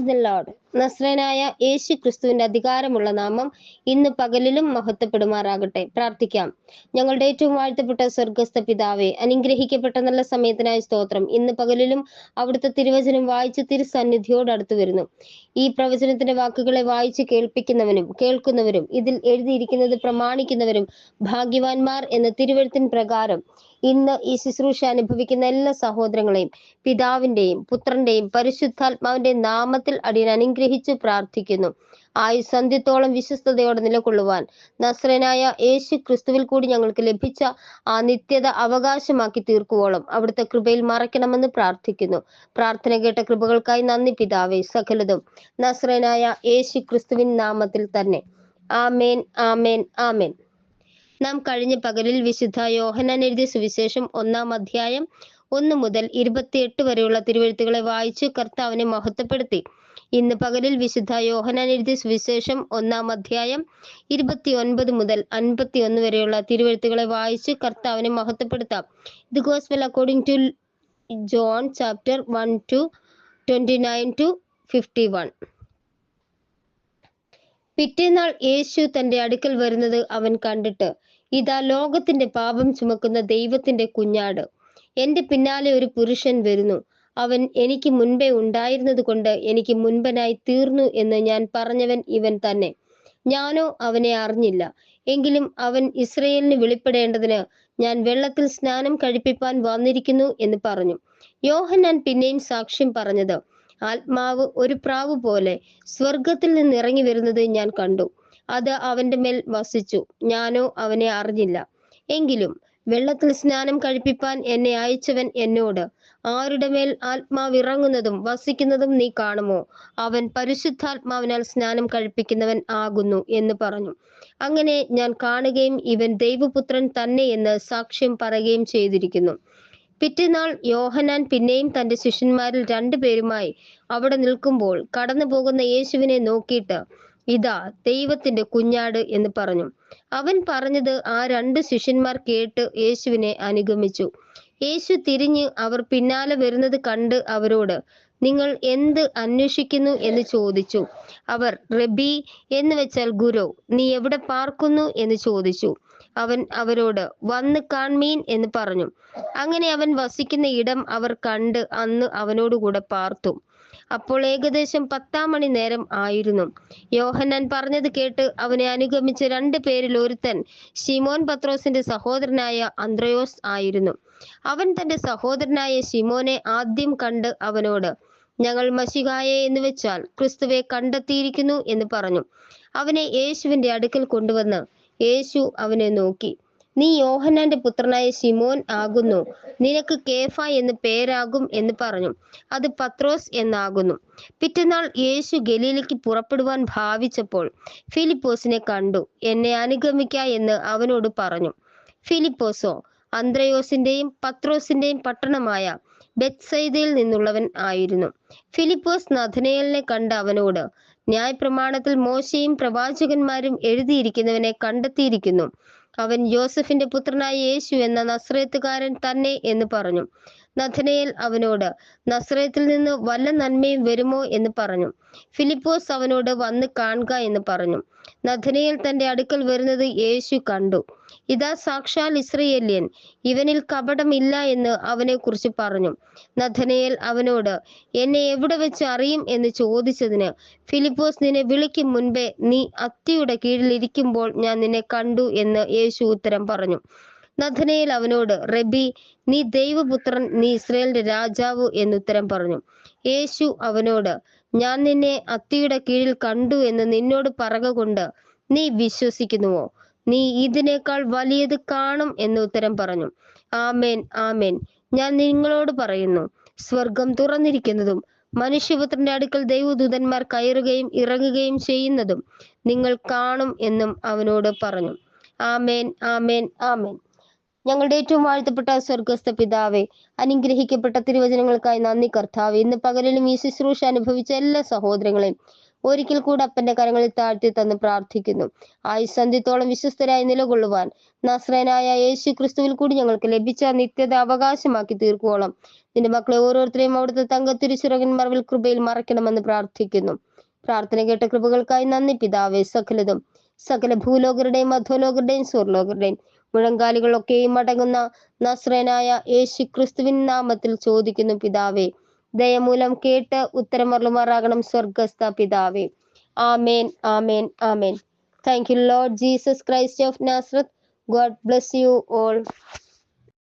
Price the Lord. നസ്രനായ യേശു ക്രിസ്തുവിന്റെ അധികാരമുള്ള നാമം ഇന്ന് പകലിലും മഹത്വപ്പെടുമാറാകട്ടെ. പ്രാർത്ഥിക്കാം. ഞങ്ങളുടെ ഏറ്റവും വാഴ്ത്തപ്പെട്ട സ്വർഗസ്ഥ പിതാവേ, അനുഗ്രഹിക്കപ്പെട്ട നല്ല സമയത്തിനായി സ്തോത്രം. ഇന്ന് പകലിലും അവിടുത്തെ തിരുവചനം വായിച്ച് തിരുസന്നിധിയോട് അടുത്തു വരുന്നു. ഈ പ്രവചനത്തിന്റെ വാക്കുകളെ വായിച്ച് കേൾപ്പിക്കുന്നവനും കേൾക്കുന്നവരും ഇതിൽ എഴുതിയിരിക്കുന്നത് പ്രമാണിക്കുന്നവരും ഭാഗ്യവാന്മാർ എന്ന തിരുവെഴുത്തിൻ പ്രകാരം ഇന്ന് ഈ ശുശ്രൂഷ അനുഭവിക്കുന്ന എല്ലാ സഹോദരങ്ങളെയും പിതാവിന്റെയും പുത്രന്റെയും പരിശുദ്ധാത്മാവിന്റെ നാമത്തിൽ അടിയൻ അനുഗ്രഹിച്ച് പ്രാർത്ഥിക്കുന്നു. ആയുസന്ധ്യത്തോളം വിശ്വസ്തയോടെ നിലകൊള്ളുവാൻ നസ്രനായ യേശു ക്രിസ്തുവിൽ കൂടി ഞങ്ങൾക്ക് ലഭിച്ച ആ നിത്യത അവകാശമാക്കി തീർക്കുവോളം അവിടുത്തെ കൃപയിൽ മറയ്ക്കണമെന്ന് പ്രാർത്ഥിക്കുന്നു. പ്രാർത്ഥന കേട്ട കൃപകൾക്കായി നന്ദി പിതാവേ. സകലതും നസ്രനായ യേശു ക്രിസ്തുവിൻ നാമത്തിൽ തന്നെ. ആമേൻ, ആമേൻ, ആമേൻ. നാം കഴിഞ്ഞ പകലിൽ വിശുദ്ധ യോഹന്നാൻ എഴുതിയ സുവിശേഷം 1-ാം അധ്യായം 1 മുതൽ 28 വരെയുള്ള തിരുവെഴുത്തുകളെ വായിച്ച് കർത്താവിനെ മഹത്വപ്പെടുത്തി. ഇന്ന് പകലിൽ വിശുദ്ധ യോഹന്നാൻ എഴുതിയ സുവിശേഷം 1-ാം അധ്യായം 29 മുതൽ 51 വരെയുള്ള തിരുവെഴുത്തുകളെ വായിച്ച് കർത്താവിനെ മഹത്വപ്പെടുത്താം. The gospel according to John chapter 1 to 29 to 51. പിറ്റേന്നാൾ യേശു തന്റെ അടുക്കൽ വരുന്നത് അവൻ കണ്ടിട്ട്, ഇതാ ലോകത്തിന്റെ പാപം ചുമക്കുന്ന ദൈവത്തിന്റെ കുഞ്ഞാട്. എന്റെ പിന്നാലെ ഒരു പുരുഷൻ വരുന്നു, അവൻ എനിക്ക് മുൻപേ ഉണ്ടായിരുന്നത് കൊണ്ട് എനിക്ക് മുൻപനായി തീർന്നു എന്ന് ഞാൻ പറഞ്ഞവൻ ഇവൻ തന്നെ. ഞാനോ അവനെ അറിഞ്ഞില്ല. എങ്കിലും അവൻ ഇസ്രയേലിന് വെളിപ്പെടേണ്ടതിന് ഞാൻ വെള്ളത്തിൽ സ്നാനം കഴിപ്പിപ്പാൻ വന്നിരിക്കുന്നു എന്ന് പറഞ്ഞു. യോഹന്നാൻ പിന്നെയും സാക്ഷ്യം പറഞ്ഞത്, ആത്മാവ് ഒരു പ്രാവ് പോലെ സ്വർഗത്തിൽ നിന്ന് ഇറങ്ങി വരുന്നത് ഞാൻ കണ്ടു. അത് അവന്റെ മേൽ വസിച്ചു. ഞാനോ അവനെ അറിഞ്ഞില്ല. എങ്കിലും വെള്ളത്തിൽ സ്നാനം കഴിപ്പിപ്പാൻ എന്നെ അയച്ചവൻ എന്നോട്, ആരുടെ മേൽ ആത്മാവ് ഇറങ്ങുന്നതും വസിക്കുന്നതും നീ കാണുമോ, അവൻ പരിശുദ്ധാത്മാവിനാൽ സ്നാനം കഴിപ്പിക്കുന്നവൻ ആകുന്നു എന്ന് പറഞ്ഞു. അങ്ങനെ ഞാൻ കാണുകയും ഇവൻ ദൈവപുത്രൻ തന്നെ എന്ന് സാക്ഷ്യം പറയുകയും ചെയ്തിരിക്കുന്നു. പിറ്റേന്നാൾ യോഹന്നാൻ പിന്നെയും തന്റെ ശിഷ്യന്മാരിൽ 2 പേരുമായി അവിടെ നിൽക്കുമ്പോൾ കടന്നു പോകുന്ന യേശുവിനെ നോക്കിയിട്ട്, ഇതാ ദൈവത്തിന്റെ കുഞ്ഞാട് എന്ന് പറഞ്ഞു. അവൻ പറഞ്ഞത് ആ 2 ശിഷ്യന്മാർ കേട്ട് യേശുവിനെ അനുഗമിച്ചു. യേശു തിരിഞ്ഞ് അവർ പിന്നാലെ വരുന്നത് കണ്ട് അവരോട്, നിങ്ങൾ എന്ത് അന്വേഷിക്കുന്നു എന്ന് ചോദിച്ചു. അവർ റബ്ബി എന്ന് വെച്ചാൽ ഗുരു, നീ എവിടെ പാർക്കുന്നു എന്ന് ചോദിച്ചു. അവൻ അവരോട്, വന്ന് കാൺമീൻ എന്ന് പറഞ്ഞു. അങ്ങനെ അവൻ വസിക്കുന്ന ഇടം അവർ കണ്ട് അന്ന് അവനോടുകൂടെ പാർത്തു. അപ്പോൾ ഏകദേശം 10-ാം മണി നേരം ആയിരുന്നു. യോഹന്നാൻ പറഞ്ഞത് കേട്ട് അവനെ അനുഗമിച്ച 2 പേരിൽ ഒരുത്തൻ ശിമോൻ പത്രോസിന്റെ സഹോദരനായ അന്ത്രയോസ് ആയിരുന്നു. അവൻ തന്റെ സഹോദരനായ ശിമോനെ ആദ്യം കണ്ട് അവനോട്, ഞങ്ങൾ മശിഹായെ എന്ന് വെച്ചാൽ ക്രിസ്തുവെ കണ്ടെത്തിയിരിക്കുന്നു എന്ന് പറഞ്ഞു. അവനെ യേശുവിന്റെ അടുക്കൽ കൊണ്ടുവന്ന് യേശു അവനെ നോക്കി, നീ യോഹന്നാന്റെ പുത്രനായ ശിമോൻ ആകുന്നു, നിനക്ക് കേഫ എന്ന് പേരാകും എന്ന് പറഞ്ഞു. അത് പത്രോസ് എന്നാകുന്നു. പിറ്റേന്നാൾ യേശു ഗലീലയ്ക്ക് പുറപ്പെടുവാൻ ഭാവിച്ചപ്പോൾ ഫിലിപ്പോസിനെ കണ്ടു. എന്നെ അനുഗമിക്ക എന്ന് അവനോട് പറഞ്ഞു. ഫിലിപ്പോസോ അന്ത്രയോസിന്റെയും പത്രോസിന്റെയും പട്ടണമായ ബെത്സയിദയിൽ നിന്നുള്ളവൻ ആയിരുന്നു. ഫിലിപ്പോസ് നഥനയേലിനെ കണ്ട് അവനോട്, ന്യായപ്രമാണത്തിൽ മോശയും പ്രവാചകന്മാരും എഴുതിയിരിക്കുന്നവനെ കണ്ടെത്തിയിരിക്കുന്നു, അവൻ യോസഫിന്റെ പുത്രനായ യേശു എന്ന നസ്രയത്തുകാരൻ തന്നെ എന്ന് പറഞ്ഞു. നഥനയേൽ അവനോട്, നസ്രയത്തിൽ നിന്ന് വല്ല നന്മയും വരുമോ എന്ന് പറഞ്ഞു. ഫിലിപ്പോസ് അവനോട്, വന്ന് കാണുക എന്ന് പറഞ്ഞു. നഥനയേൽ തന്റെ അടുക്കൽ വരുന്നത് യേശു കണ്ടു. ഇതാ സാക്ഷാൽ ഇസ്രയേല്യൻ, ഇവനിൽ കപടമില്ല എന്ന് അവനെ കുറിച്ച് പറഞ്ഞു. നഥനയേൽ അവനോട്, എന്നെ എവിടെ വെച്ച് അറിയും എന്ന് ചോദിച്ചതിന്, ഫിലിപ്പോസ് നിന്നെ വിളിക്കും മുൻപേ നീ അത്തിയുടെ കീഴിൽ ഇരിക്കുമ്പോൾ ഞാൻ നിന്നെ കണ്ടു എന്ന് യേശു ഉത്തരം പറഞ്ഞു. നഥനയേൽ അവനോട്, റബ്ബി, നീ ദൈവപുത്രൻ, നീ ഇസ്രായേലിന്റെ രാജാവ് എന്നുത്തരം പറഞ്ഞു. യേശു അവനോട്, ഞാൻ നിന്നെ അത്തിയുടെ കീഴിൽ കണ്ടു എന്ന് നിന്നോട് പറക കൊണ്ട് നീ വിശ്വസിക്കുന്നുവോ? നീ ഇതിനേക്കാൾ വലിയത് കാണും എന്ന് ഉത്തരം പറഞ്ഞു. ആമേൻ, ആമേൻ, ഞാൻ നിങ്ങളോട് പറയുന്നു, സ്വർഗം തുറന്നിരിക്കുന്നതും മനുഷ്യപുത്രന്റെ അടുക്കൽ ദൈവദൂതന്മാർ കയറുകയും ഇറങ്ങുകയും ചെയ്യുന്നതും നിങ്ങൾ കാണും എന്നും അവനോട് പറഞ്ഞു. ആമേൻ, ആമേൻ, ആമേൻ. ഞങ്ങളുടെ ഏറ്റവും വാഴ്ത്തപ്പെട്ട സ്വർഗസ്ഥ പിതാവേ, അനുഗ്രഹിക്കപ്പെട്ട തിരുവചനങ്ങൾക്കായി നന്ദി കർത്താവേ. ഇന്ന് പകലിലും ഈ ശുശ്രൂഷ അനുഭവിച്ച എല്ലാ സഹോദരങ്ങളെയും ഒരിക്കൽ കൂടെ അപ്പന്റെ കരങ്ങളിൽ താഴ്ത്തി തന്ന് പ്രാർത്ഥിക്കുന്നു. ആയുസന്ത്യത്തോളം വിശ്വസ്തരായി നിലകൊള്ളുവാൻ നസ്രയനായ യേശു ക്രിസ്തുവിൽ കൂടി ഞങ്ങൾക്ക് ലഭിച്ച നിത്യത അവകാശമാക്കി തീർക്കുവോളം നിന്റെ മക്കളെ ഓരോരുത്തരെയും അവിടുത്തെ തങ്കത്തിരിച്ചിറകിൻ മറവിൽ കൃപയിൽ മറയ്ക്കണമെന്ന് പ്രാർത്ഥിക്കുന്നു. പ്രാർത്ഥന കേട്ട കൃപകൾക്കായി നന്ദി പിതാവേ. സകല ഭൂലോകരുടെയും അധോലോകരുടെയും സ്വർലോകരുടെയും മുഴങ്കാലുകളൊക്കെയും അടങ്ങുന്ന നസ്രയനായ യേശു ക്രിസ്തുവിൻ നാമത്തിൽ ചോദിക്കുന്നു പിതാവേ. ദയമൂലം കേട്ട് ഉത്തരമരുളുമാറാകണം സ്വർഗസ്ഥ പിതാവേ. ആമേൻ, ആമേൻ, ആമേൻ. Thank you Lord Jesus Christ of Nazareth. God bless you all.